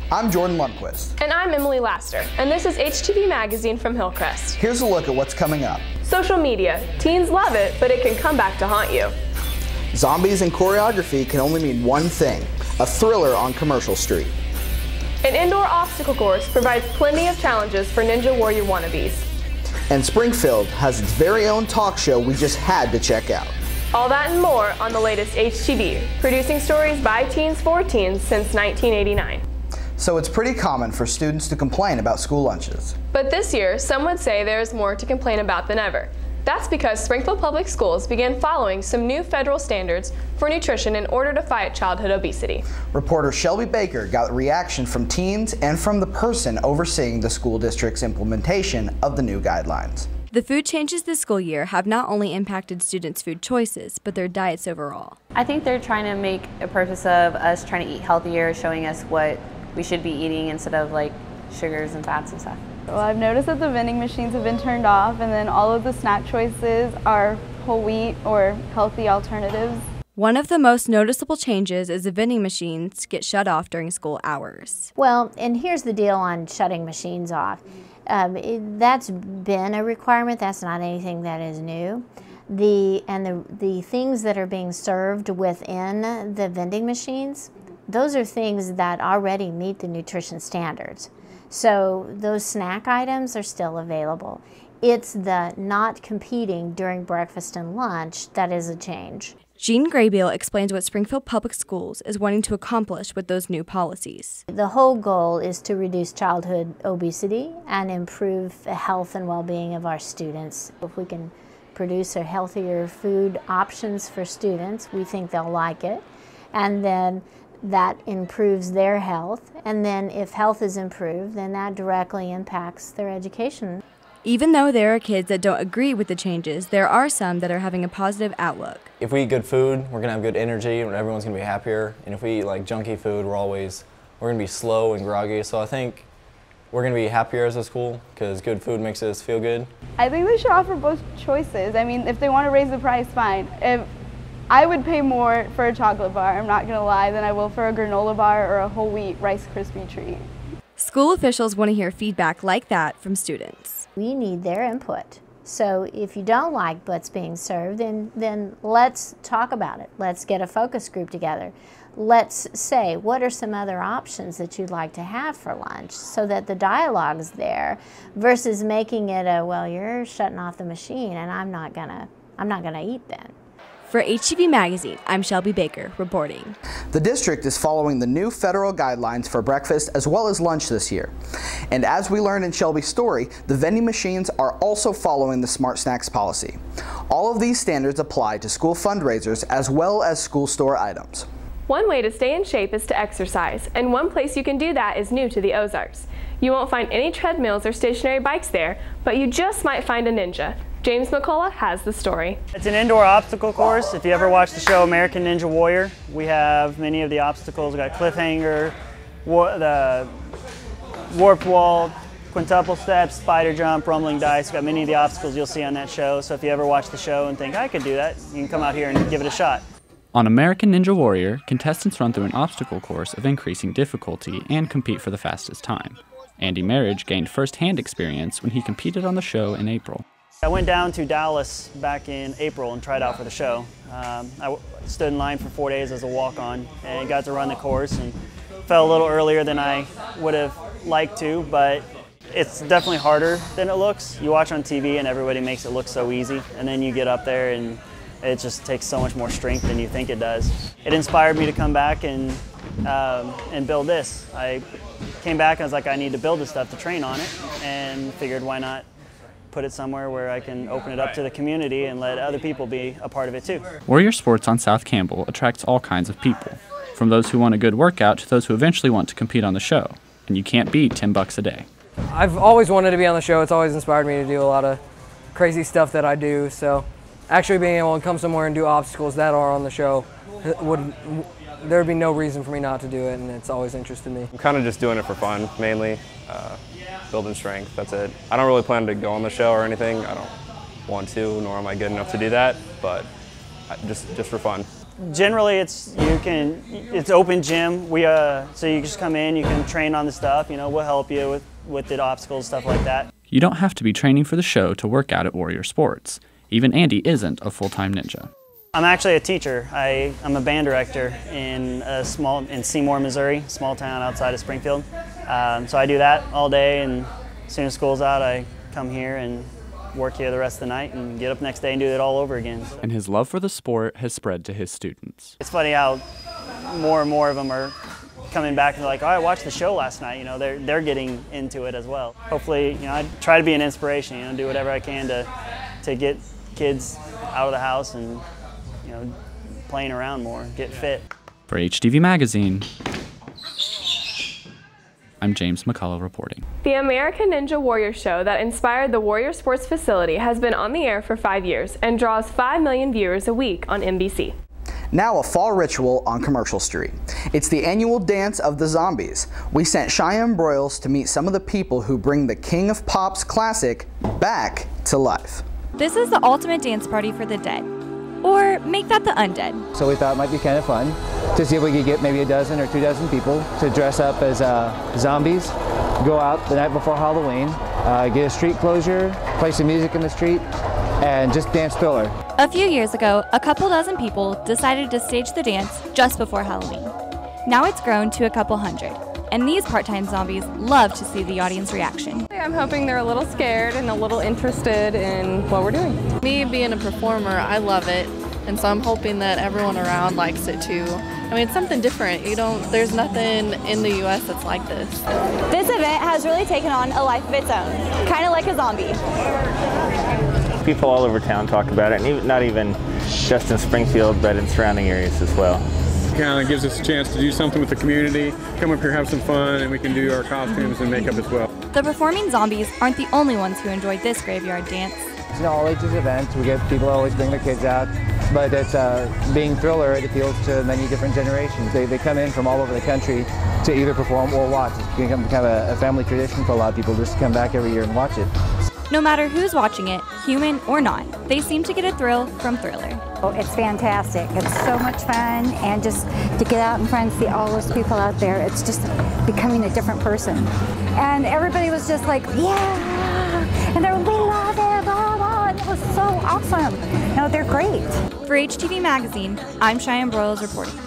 I'm Jordan Lundquist. And I'm Emily Laster, and this is HTV Magazine from Hillcrest. Here's a look at what's coming up. Social media. Teens love it, but it can come back to haunt you. Zombies and choreography can only mean one thing: a thriller on Commercial Street. An indoor obstacle course provides plenty of challenges for Ninja Warrior wannabes. And Springfield has its very own talk show we just had to check out. All that and more on the latest HTV, producing stories by teens for teens since 1989. So it's pretty common for students to complain about school lunches. But this year, some would say there is more to complain about than ever. That's because Springfield Public Schools began following some new federal standards for nutrition in order to fight childhood obesity. Reporter Shelby Baker got reaction from teens and from the person overseeing the school district's implementation of the new guidelines. The food changes this school year have not only impacted students' food choices, but their diets overall. I think they're trying to make a purpose of us trying to eat healthier, showing us what we should be eating instead of like sugars and fats and stuff. Well, I've noticed that the vending machines have been turned off, and then all of the snack choices are whole wheat or healthy alternatives. One of the most noticeable changes is the vending machines get shut off during school hours. Well, and here's the deal on shutting machines off. That's been a requirement. That's not anything that is new. The things that are being served within the vending machines, those are things that already meet the nutrition standards. So those snack items are still available. It's the not competing during breakfast and lunch that is a change. Jean Graybiel explains what Springfield Public Schools is wanting to accomplish with those new policies. The whole goal is to reduce childhood obesity and improve the health and well-being of our students. If we can produce a healthier food options for students, we think they'll like it. And then that improves their health. And then if health is improved, then that directly impacts their education. Even though there are kids that don't agree with the changes, there are some that are having a positive outlook. If we eat good food, we're gonna have good energy and everyone's gonna be happier. And if we eat like junky food, we're gonna be slow and groggy. So I think we're gonna be happier as a school because good food makes us feel good. I think they should offer both choices. I mean, if they want to raise the price, fine. I would pay more for a chocolate bar, I'm not gonna lie, than I will for a granola bar or a whole wheat Rice Krispie treat. School officials want to hear feedback like that from students. We need their input. So if you don't like what's being served, then let's talk about it. Let's get a focus group together. Let's say, what are some other options that you'd like to have for lunch so that the dialogue's there versus making it a, well, you're shutting off the machine and I'm not gonna eat then. For HTV Magazine, I'm Shelby Baker, reporting. The district is following the new federal guidelines for breakfast as well as lunch this year. And as we learned in Shelby's story, the vending machines are also following the Smart Snacks policy. All of these standards apply to school fundraisers as well as school store items. One way to stay in shape is to exercise, and one place you can do that is new to the Ozarks. You won't find any treadmills or stationary bikes there, but you just might find a Ninja. James McCullough has the story. It's an indoor obstacle course. If you ever watch the show American Ninja Warrior, we have many of the obstacles. We got cliffhanger, the warped wall, quintuple steps, spider jump, rumbling dice. We've got many of the obstacles you'll see on that show. So if you ever watch the show and think, I could do that, you can come out here and give it a shot. On American Ninja Warrior, contestants run through an obstacle course of increasing difficulty and compete for the fastest time. Andy Marriage gained first-hand experience when he competed on the show in April. I went down to Dallas back in April and tried out for the show. I stood in line for 4 days as a walk-on and got to run the course and fell a little earlier than I would have liked to, but it's definitely harder than it looks. You watch on TV and everybody makes it look so easy, and then you get up there and it just takes so much more strength than you think it does. It inspired me to come back and build this. I came back and I was like, I need to build this stuff to train on it, and figured why not put it somewhere where I can open it up to the community and let other people be a part of it too. Warrior Sports on South Campbell attracts all kinds of people, from those who want a good workout to those who eventually want to compete on the show, and you can't beat $10 a day. I've always wanted to be on the show. It's always inspired me to do a lot of crazy stuff that I do, so actually being able to come somewhere and do obstacles that are on the show, there'd be no reason for me not to do it, and it's always interested me. I'm kind of just doing it for fun, mainly. Building strength, that's it. I don't really plan to go on the show or anything. I don't want to, nor am I good enough to do that, but just for fun. Generally, it's open gym. So you just come in, you can train on the stuff. You know, we'll help you with the obstacles, stuff like that. You don't have to be training for the show to work out at Warrior Sports. Even Andy isn't a full-time ninja. I'm actually a teacher. I'm a band director in Seymour, Missouri, small town outside of Springfield. So I do that all day, and as soon as school's out, I come here and work here the rest of the night and get up next day and do it all over again. And his love for the sport has spread to his students. It's funny how more and more of them are coming back and like, oh, I watched the show last night. You know, they're getting into it as well. Hopefully, you know, I try to be an inspiration. You know, do whatever I can to get kids out of the house and, you know, playing around more, get fit. For HTV Magazine, I'm James McCullough reporting. The American Ninja Warrior show that inspired the Warrior Sports facility has been on the air for 5 years and draws 5 million viewers a week on NBC. Now a fall ritual on Commercial Street. It's the annual dance of the zombies. We sent Cheyenne Broyles to meet some of the people who bring the King of Pop's classic back to life. This is the ultimate dance party for the dead. Or make that the undead. So we thought it might be kind of fun to see if we could get maybe a dozen or 2 dozen people to dress up as zombies, go out the night before Halloween, get a street closure, play some music in the street, and just dance thriller. A few years ago, a couple dozen people decided to stage the dance just before Halloween. Now it's grown to a couple hundred, and these part-time zombies love to see the audience reaction. I'm hoping they're a little scared and a little interested in what we're doing. Me being a performer, I love it, and so I'm hoping that everyone around likes it too. I mean, it's something different. There's nothing in the U.S. that's like this. This event has really taken on a life of its own, kind of like a zombie. People all over town talk about it, and not even just in Springfield, but in surrounding areas as well. Kind of gives us a chance to do something with the community, come up here, have some fun, and we can do our costumes and makeup as well. The performing zombies aren't the only ones who enjoyed this graveyard dance. It's an all ages event. We get people always bring their kids out, but it's being thriller, it appeals to many different generations. They come in from all over the country to either perform or watch. It's become kind of a family tradition for a lot of people just to come back every year and watch it. No matter who's watching it, human or not, they seem to get a thrill from Thriller. Oh, it's fantastic. It's so much fun, and just to get out in front and see all those people out there, it's just becoming a different person. And everybody was just like, yeah, and they're like, we love it, blah, blah, and it was so awesome. No, they're great. For HTV Magazine, I'm Cheyenne Broyles reporting.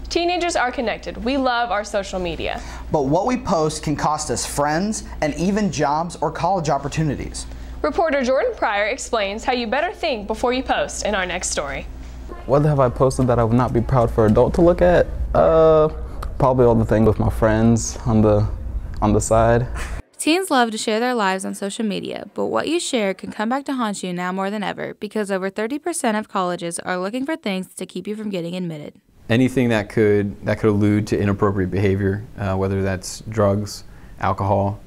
Teenagers are connected. We love our social media. But what we post can cost us friends and even jobs or college opportunities. Reporter Jordan Pryor explains how you better think before you post in our next story. What have I posted that I would not be proud for an adult to look at? Probably all the things with my friends on the side. Teens love to share their lives on social media, but what you share can come back to haunt you now more than ever because over 30% of colleges are looking for things to keep you from getting admitted. Anything that could allude to inappropriate behavior, whether that's drugs, alcohol,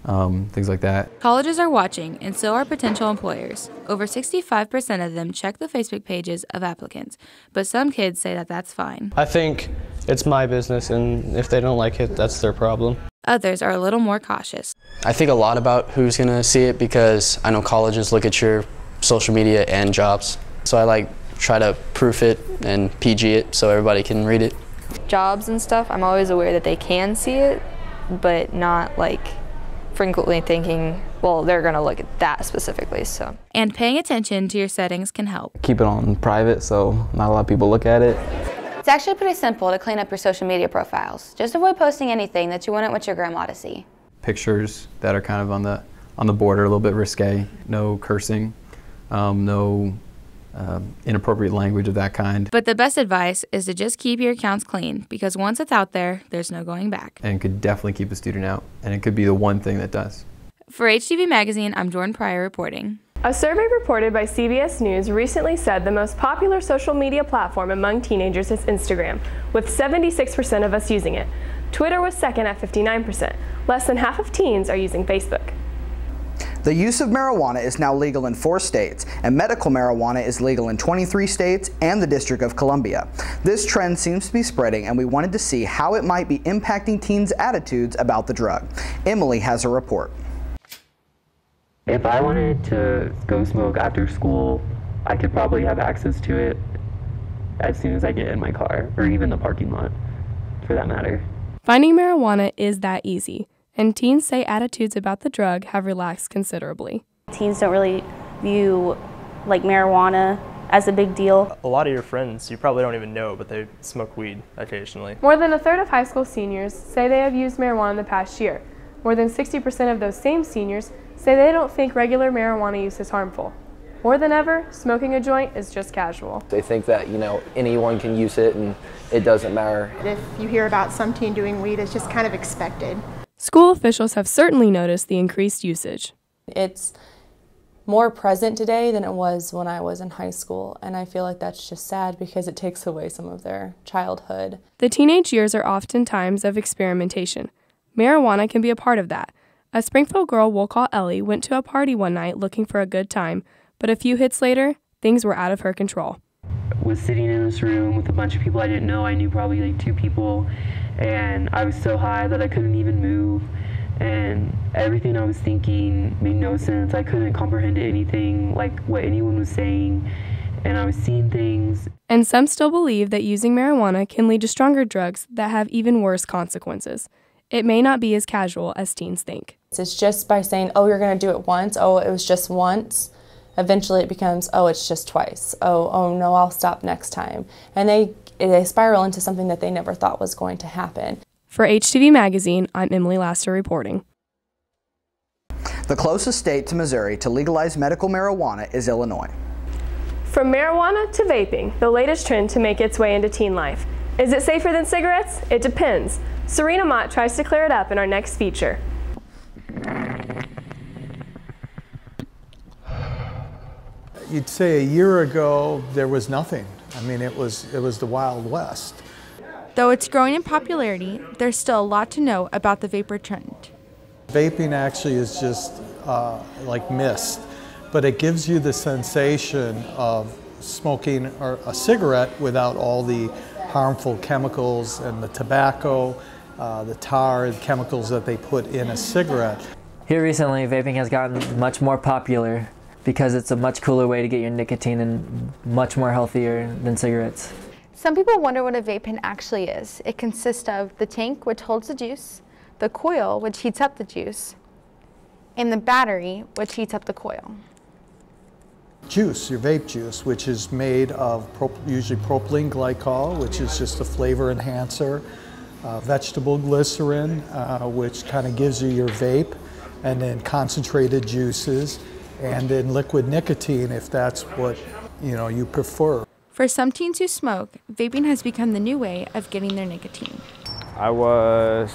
things like that. Colleges are watching, and so are potential employers. Over 65% of them check the Facebook pages of applicants, but some kids say that that's fine. I think it's my business, and if they don't like it, that's their problem. Others are a little more cautious. I think a lot about who's going to see it because I know colleges look at your social media and jobs, so I try to proof it and PG it so everybody can read it. Jobs and stuff, I'm always aware that they can see it, but not frequently thinking, well, they're gonna look at that specifically, so. And paying attention to your settings can help. Keep it on private so not a lot of people look at it. It's actually pretty simple to clean up your social media profiles. Just avoid posting anything that you wouldn't want your grandma to see. Pictures that are kind of on the border, a little bit risque. No cursing, no inappropriate language of that kind. But the best advice is to just keep your accounts clean because once it's out there, there's no going back. And could definitely keep a student out, and it could be the one thing that does. For HTV Magazine, I'm Jordan Pryor reporting. A survey reported by CBS News recently said the most popular social media platform among teenagers is Instagram, with 76% of us using it. Twitter was second at 59%. Less than half of teens are using Facebook. The use of marijuana is now legal in 4 states, and medical marijuana is legal in 23 states and the District of Columbia. This trend seems to be spreading, and we wanted to see how it might be impacting teens' attitudes about the drug. Emily has a report. If I wanted to go smoke after school, I could probably have access to it as soon as I get in my car, or even the parking lot, for that matter. Finding marijuana is that easy, and teens say attitudes about the drug have relaxed considerably. Teens don't really view like marijuana as a big deal. A lot of your friends you probably don't even know, but they smoke weed occasionally. More than a third of high school seniors say they have used marijuana in the past year. More than 60% of those same seniors say they don't think regular marijuana use is harmful. More than ever, smoking a joint is just casual. They think that, anyone can use it and it doesn't matter. If you hear about some teen doing weed, it's just kind of expected. School officials have certainly noticed the increased usage. It's more present today than it was when I was in high school, and I feel like that's just sad because it takes away some of their childhood. The teenage years are often times of experimentation. Marijuana can be a part of that. A Springfield girl we'll call Ellie went to a party one night looking for a good time, but a few hits later, things were out of her control. I was sitting in this room with a bunch of people I didn't know. I knew probably like 2 people, and I was so high that I couldn't even move. And everything I was thinking made no sense. I couldn't comprehend anything like what anyone was saying, and I was seeing things. And some still believe that using marijuana can lead to stronger drugs that have even worse consequences. It may not be as casual as teens think. It's just by saying, oh, you're going to do it once, oh, it was just once. Eventually it becomes, oh, it's just twice. Oh no, I'll stop next time. And they spiral into something that they never thought was going to happen. For HTV Magazine, I'm Emily Laster reporting. The closest state to Missouri to legalize medical marijuana is Illinois. From marijuana to vaping, the latest trend to make its way into teen life. Is it safer than cigarettes? It depends. Serena Mott tries to clear it up in our next feature. You'd say a year ago there was nothing. I mean, it was the Wild West. Though it's growing in popularity, there's still a lot to know about the vapor trend. Vaping actually is just like mist, but it gives you the sensation of smoking a cigarette without all the harmful chemicals and the tobacco, the tar, the chemicals that they put in a cigarette. Here recently, vaping has gotten much more popular because it's a much cooler way to get your nicotine and much more healthier than cigarettes. Some people wonder what a vape pen actually is. It consists of the tank, which holds the juice, the coil, which heats up the juice, and the battery, which heats up the coil. Juice, your vape juice, which is made of usually propylene glycol, which is just a flavor enhancer, vegetable glycerin, which kind of gives you your vape, and then concentrated juices, and then liquid nicotine if that's what you prefer. For some teens who smoke, vaping has become the new way of getting their nicotine. I was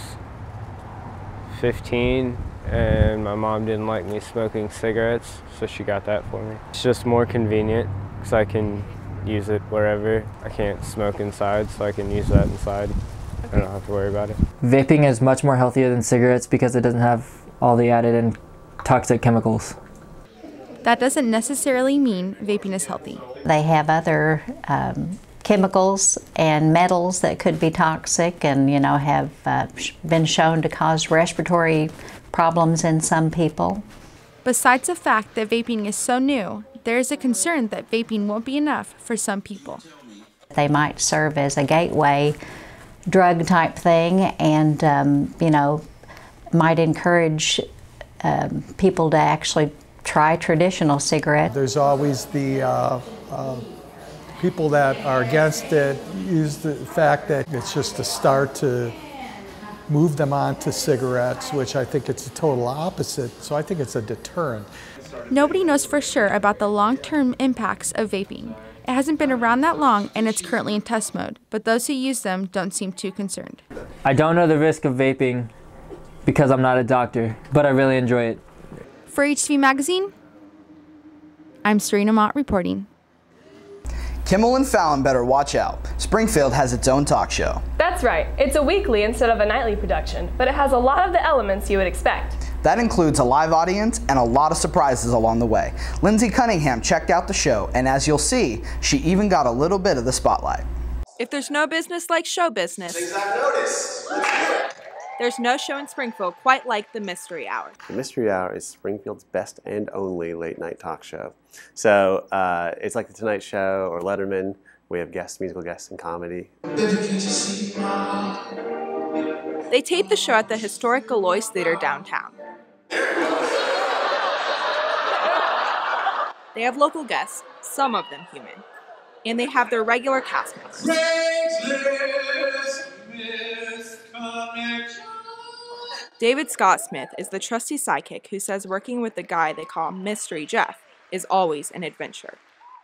15 and my mom didn't like me smoking cigarettes, so she got that for me. It's just more convenient because I can use it wherever. I can't smoke inside, so I can use that inside. I don't have to worry about it. Vaping is much more healthier than cigarettes because it doesn't have all the added and toxic chemicals. That doesn't necessarily mean vaping is healthy. They have other chemicals and metals that could be toxic and have been shown to cause respiratory problems in some people. Besides the fact that vaping is so new, there is a concern that vaping won't be enough for some people. They might serve as a gateway drug type thing and might encourage people to actually try traditional cigarettes. There's always the people that are against it use the fact that it's just a start to move them on to cigarettes, which I think it's a total opposite. So I think it's a deterrent. Nobody knows for sure about the long-term impacts of vaping. It hasn't been around that long and it's currently in test mode, but those who use them don't seem too concerned. I don't know the risk of vaping because I'm not a doctor, but I really enjoy it. For HTV Magazine, I'm Serena Mott reporting. Kimmel and Fallon better watch out. Springfield has its own talk show. That's right. It's a weekly instead of a nightly production, but it has a lot of the elements you would expect. That includes a live audience and a lot of surprises along the way. Lindsay Cunningham checked out the show, and as you'll see, she even got a little bit of the spotlight. If there's no business like show business, Things I've noticed. Let's do it. There's no show in Springfield quite like the Mystery Hour. The Mystery Hour is Springfield's best and only late night talk show. So it's like The Tonight Show or Letterman. We have guests, musical guests, and comedy. They tape the show at the historic Galois Theater downtown. They have local guests, some of them human, and they have their regular cast members. David Scott Smith is the trusty sidekick who says working with the guy they call Mystery Jeff is always an adventure.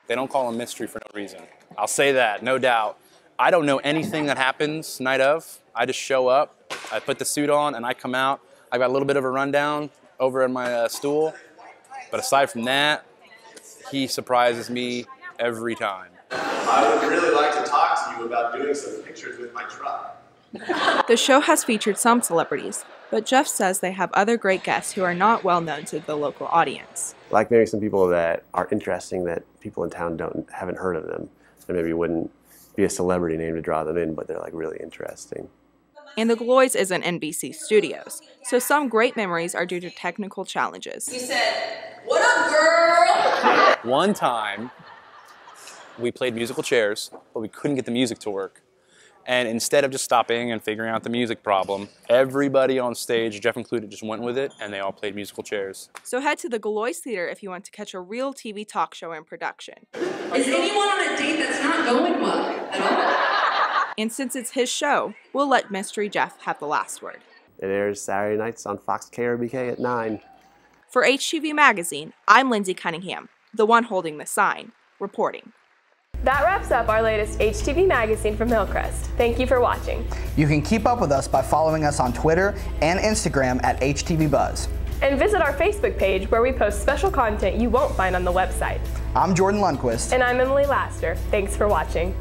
They don't call him mystery for no reason. I'll say that, no doubt. I don't know anything that happens night of. I just show up, I put the suit on, and I come out. I got a little bit of a rundown over in my stool, but aside from that, he surprises me every time. I would really like to talk to you about doing some pictures with my truck. The show has featured some celebrities, but Jeff says they have other great guests who are not well known to the local audience. Like maybe some people that are interesting that people in town haven't heard of them, and maybe wouldn't be a celebrity name to draw them in, but they're like really interesting. And the Galois isn't NBC Studios, so some great memories are due to technical challenges. You said, "What up, girl?" One time, we played musical chairs, but we couldn't get the music to work. And instead of just stopping and figuring out the music problem, everybody on stage, Jeff included, just went with it, and they all played musical chairs. So head to the Galois Theater if you want to catch a real TV talk show in production. Is anyone on a date that's not going well at all? And since it's his show, we'll let Mystery Jeff have the last word. It airs Saturday nights on Fox KRBK at 9. For HTV Magazine, I'm Lindsay Cunningham, the one holding the sign, reporting. That wraps up our latest HTV Magazine from Hillcrest. Thank you for watching. You can keep up with us by following us on Twitter and Instagram at HTV Buzz. And visit our Facebook page where we post special content you won't find on the website. I'm Jordan Lundquist. And I'm Emily Laster. Thanks for watching.